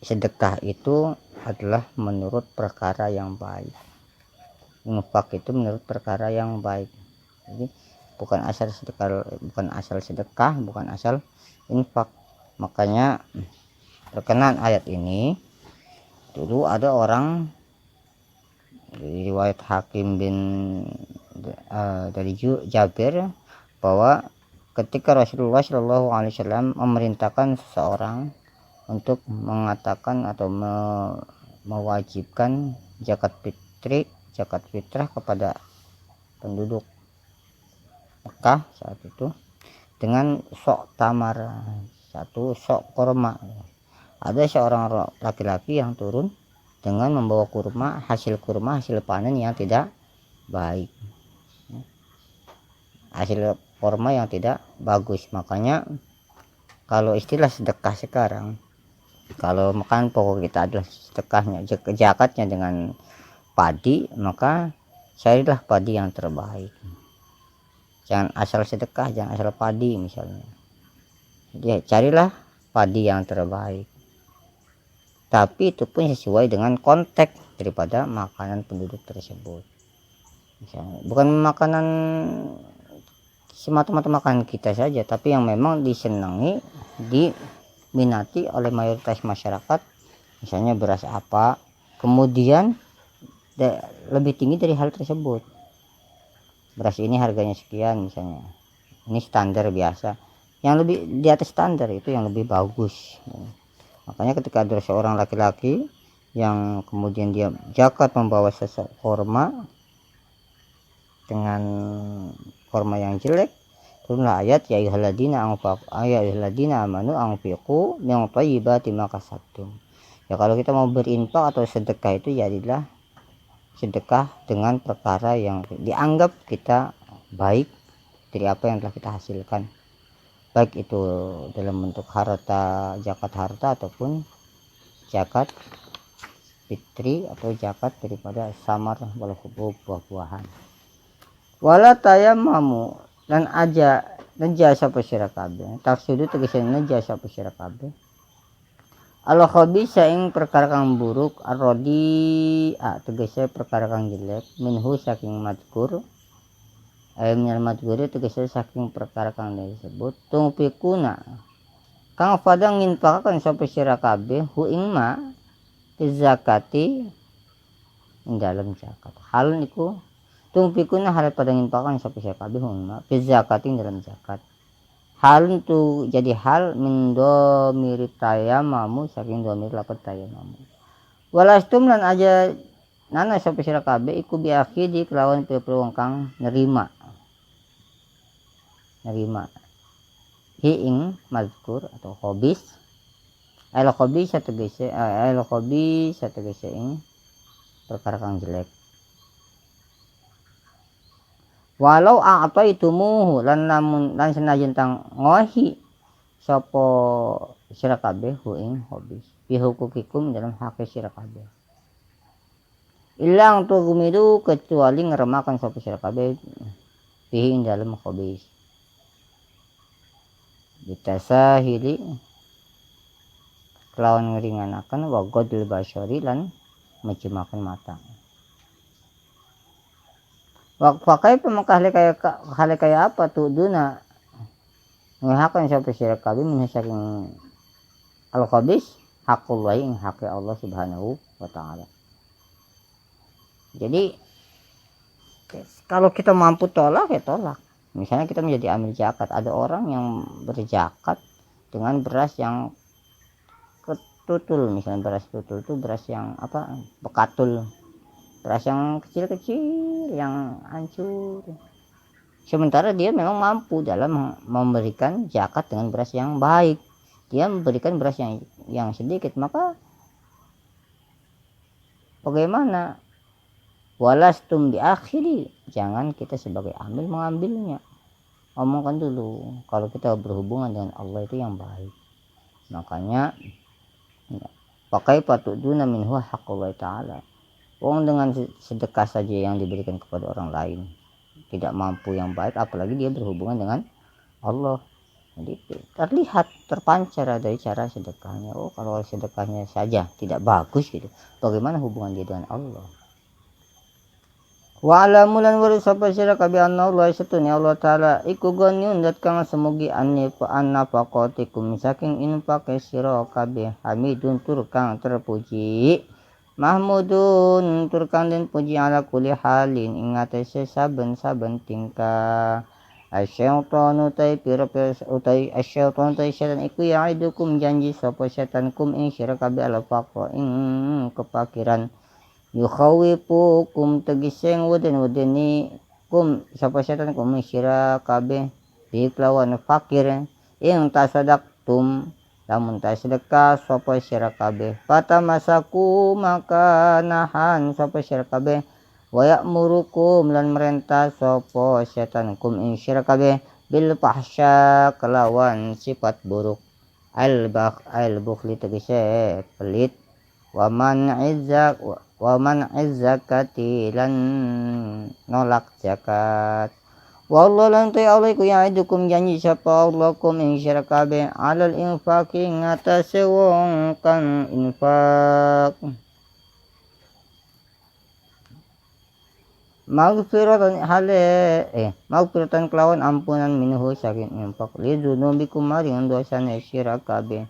sedekah itu adalah menurut perkara yang baik. Infak itu menurut perkara yang baik. Jadi bukan asal sedekah, bukan asal infak. Makanya berkenaan ayat ini, dulu ada orang di riwayat Hakim dari Jabir bahwa ketika Rasulullah Shallallahu Alaihi Wasallam memerintahkan seseorang untuk mengatakan atau mewajibkan zakat fitrah kepada penduduk Mekah saat itu dengan sok tamar, satu sok korma. Ada seorang laki-laki yang turun dengan membawa hasil panen yang tidak baik, hasil korma yang tidak bagus. Makanya kalau istilah sedekah sekarang, kalau makan pokok kita adalah sedekahnya, zakatnya dengan padi, maka carilah padi yang terbaik. Jangan asal sedekah, jangan asal padi misalnya. Ya, carilah padi yang terbaik. Tapi itu pun sesuai dengan konteks daripada makanan penduduk tersebut. Misalnya, bukan makanan semata-mata makanan kita saja, tapi yang memang disenangi, diminati oleh mayoritas masyarakat. Misalnya beras apa, kemudian lebih tinggi dari hal tersebut. Beras ini harganya sekian misalnya, ini standar biasa, yang lebih di atas standar itu yang lebih bagus. Makanya ketika ada seorang laki-laki yang kemudian dia zakat membawa sesek korma dengan korma yang jelek, turunlah ayat ya ayyuhalladzina amanu anfiqu min thayyibati ma kasabtum. Ya, kalau kita mau berinfak atau sedekah itu jadilah sedekah dengan perkara yang dianggap kita baik dari apa yang telah kita hasilkan, baik itu dalam bentuk harta, zakat harta, ataupun zakat fitri atau zakat daripada samar wal hubub, buah-buahan. Wala tayammamu dan jasa pesira kabeh, taksudu tegese jasa pesira kabeh al khabisa ing perkara kang buruk, arrodi tegese perkara kang jelek, minhu saking madkur, minal madkur tegese saking perkara kang disebut, tungpikuna kang padang nginfakaken sapa sira kabeh hu ing ma zakati ing dalem zakat. Hal niku tungpikuna hal padang nginfakaken sapa sira kabeh hu ing ma zakati ing dalem zakat. Hal itu jadi hal mindo mirip tayamamu saking domir lapet tayamamu. Walastum lan aja nana sapa sira kabeh iku biaki di kelawan pira-pira kang nerima hi ing mazkur atau khobis al khobis sategese ing perkara kang jelek. Walau apa itu muhu lan senajan tang ngohi sapa sira kabeh hu ing hobis bi hukukikum dalam hak sira kabeh, ilang tu gumidu kecuali ngeremakan sapa sira kabeh bi ing dalam hobis bitasahili kelawan ngringanaken wa godil basyari lan mencimakan mata. Pakai pemakah hale kaya apa tuh duna ngahakan sampai sira kabeh saking al khabis hakullah ing hak Allah Subhanahu wa taala. Jadi kalau kita mampu tolak ya tolak. Misalnya kita menjadi amil zakat, ada orang yang berzakat dengan beras yang ketutul, misalnya beras tutul itu beras yang apa, bekatul, beras yang kecil-kecil yang hancur. Sementara dia memang mampu dalam memberikan zakat dengan beras yang baik, dia memberikan beras yang sedikit, maka bagaimana? Walastum di akhiri, jangan kita sebagai amil mengambilnya. Omongkan dulu kalau kita berhubungan dengan Allah itu yang baik. Makanya pakai patuduna minhu haqqullah ta'ala. Wong dengan sedekah saja yang diberikan kepada orang lain tidak mampu yang baik, apalagi dia berhubungan dengan Allah. Jadi terlihat terpancar dari cara sedekahnya. Oh, kalau sedekahnya saja tidak bagus gitu, bagaimana hubungan dia dengan Allah? Wa alamulan wa sapa sira kabi anna Allah satune Allah taala iku goniun dat kang semugi anna faqatikum saking infak sira kabeh hamidun tur kang terpuji mahmudun tur kang den puji ala kulli halin ing atase saben-saben tingkah asyaitanu utai utai asyaitanu utai setan iku yaidukum janji sapa setan kum ing sira kabeh ala faqo ing kepakiran yukhawifukum tegiseng weden kum sapa setan kum sira kabeh bi kelawan fakir ing tasadaqtum lamun tasedekah sapa sira kabeh fatamasaku maka nahan sapa sira kabeh wa ya'murukum lan merintah sapa setan kum ing sira kabeh bil fahsya kelawan sifat buruk al bukhli tegese pelit waman izzakati lan nolak zakat wallahu lan ta Allah iku ya'idukum janji sapa Allah kum ing sira kabeh alal infaqi ngatasé wong kang infak magfiratan kelawan ampunan minhu saking infak lidunubikum maring dosane sira kabeh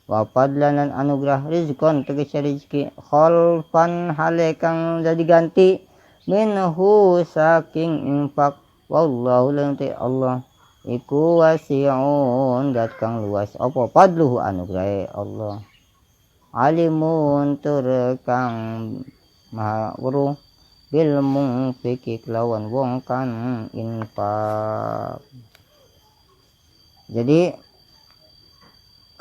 wa fadlan lan anugerah rizqon tegese rezeki khalfan hale kang jadi ganti minhu saking infak wallahu lan Allah iku wasi'un dat kang luas apa fadluhu anugerah Allah alimun tur kang maha weruh bil munfiki kelawan wong kan infak. Jadi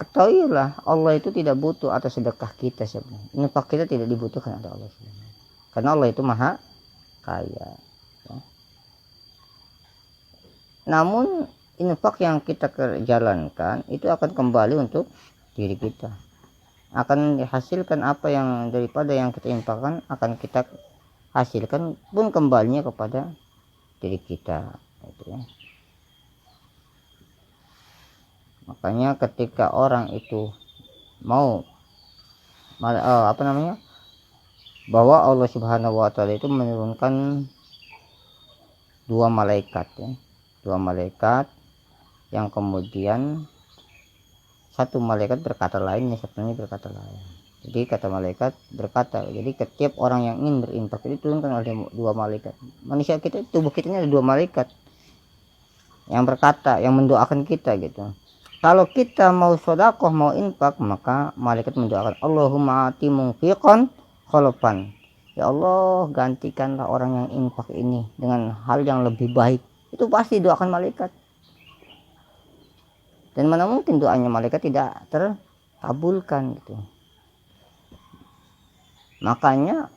ketahuilah Allah itu tidak butuh atas sedekah kita sebenarnya. Infak kita tidak dibutuhkan oleh Allah sebenarnya. Karena Allah itu maha kaya. Ya. Namun infak yang kita jalankan itu akan kembali untuk diri kita. Akan dihasilkan apa yang daripada yang kita infakkan akan kita hasilkan pun kembalinya kepada diri kita. Gitu ya. Makanya ketika orang itu mau bahwa Allah Subhanahu wa taala itu menurunkan dua malaikat yang kemudian satu malaikat berkata lain, yang satunya berkata lain. Jadi kata malaikat berkata, jadi setiap orang yang ingin berinfak itu diturunkan oleh dua malaikat. Manusia kita, tubuh kita ini ada dua malaikat yang berkata, yang mendoakan kita gitu. Kalau kita mau sedekah, mau infak, maka malaikat mendoakan Allahumma ati munfiqan khalafan. Ya Allah, gantikanlah orang yang infak ini dengan hal yang lebih baik. Itu pasti doakan malaikat. Dan mana mungkin doanya malaikat tidak terkabulkan gitu. Makanya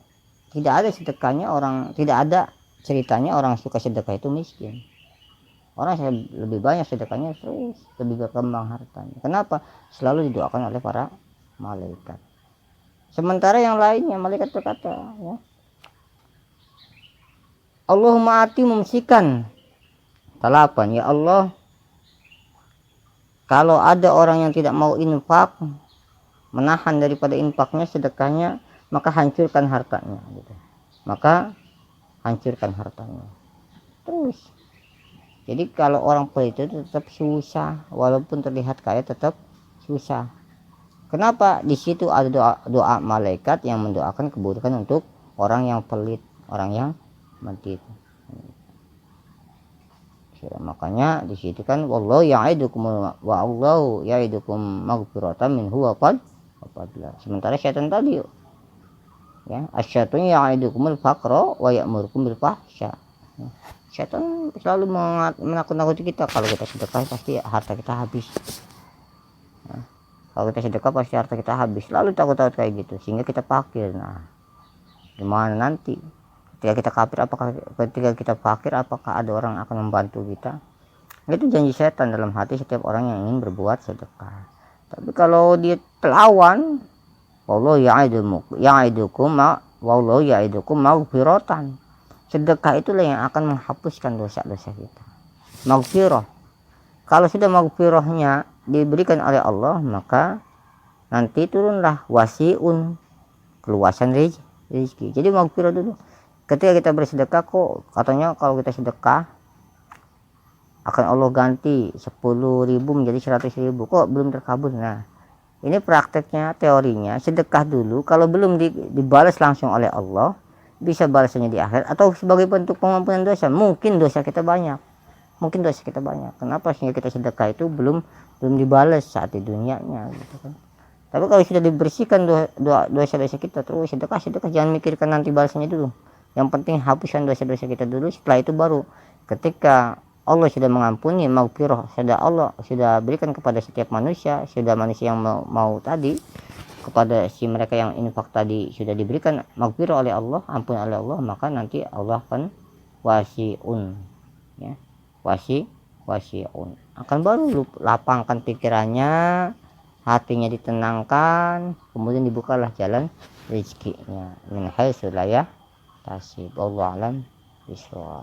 tidak ada sedekahnya tidak ada ceritanya orang suka sedekah itu miskin. Orang lebih banyak sedekahnya terus lebih berkembang hartanya. Kenapa? Selalu didoakan oleh para malaikat. Sementara yang lainnya malaikat berkata, ya, Allahumma ati mumsikan talapan. Ya Allah, kalau ada orang yang tidak mau infak, menahan daripada infaknya, sedekahnya, maka hancurkan hartanya. Gitu. Maka hancurkan hartanya. Terus. Jadi kalau orang pelit itu tetap susah, walaupun terlihat kaya tetap susah. Kenapa? Di situ ada doa malaikat yang mendoakan keburukan untuk orang yang pelit, orang yang mentit. Makanya di situ kan wallahu ya'idukum wa Allahu ya'idukum maghfiratan minhu wa fadla. Sementara syaitan tadi ya, asyaitun ya'idukumul faqra wa ya'murukum bil fahsya. Syaitan selalu menakut-nakuti kita, kalau kita sedekah pasti harta kita habis. Nah, kalau kita sedekah pasti harta kita habis, lalu takut-takut kayak gitu sehingga kita fakir. Nah, gimana nanti ketika kita fakir apakah ada orang akan membantu kita? Itu janji setan dalam hati setiap orang yang ingin berbuat sedekah. Tapi kalau dia pelawan, wallahu ya'idukum wallahu ya'idukum maghfiratan. Sedekah itulah yang akan menghapuskan dosa-dosa kita. Maghfirah. kalau sudah maghfirahnya diberikan oleh Allah, maka nanti turunlah wasiun, keluasan rezeki. Jadi maghfirah dulu. Ketika kita bersedekah, kok katanya kalau kita sedekah akan Allah ganti 10.000 menjadi 100.000, kok belum terkabul. Nah, ini prakteknya, teorinya sedekah dulu, kalau belum dibalas langsung oleh Allah, bisa balasannya di akhirat atau sebagai bentuk pengampunan dosa. Mungkin dosa kita banyak, kenapa sehingga kita sedekah itu belum dibalas saat di dunianya gitu kan. Tapi kalau sudah dibersihkan dosa-dosa kita, terus sedekah, jangan mikirkan nanti balasannya dulu. Yang penting hapuskan dosa-dosa kita dulu, setelah itu baru ketika Allah sudah mengampuni, maghfirah sudah berikan kepada setiap manusia, sudah manusia yang mau tadi, kepada si mereka yang infak tadi sudah diberikan maghfirah oleh Allah, ampun oleh Allah, maka nanti Allah akan wasiun, ya, wasiun, akan baru lapangkan pikirannya, hatinya ditenangkan, kemudian dibukalah jalan rezekinya min haitsu la yahtasib. Wallahu a'lam bishawab.